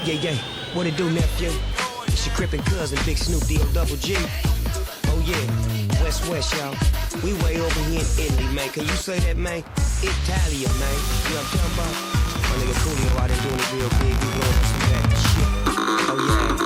Yeah, yeah, what it do, nephew? It's your crippin' cousin, Big Snoop D-O-double G. Oh yeah, West, y'all. We way over here in Italy, man. Can you say that, man? Italia, man. You know what I'm talking about? My nigga Coolio out there doing it real big. We blowing up some bad shit. Oh yeah.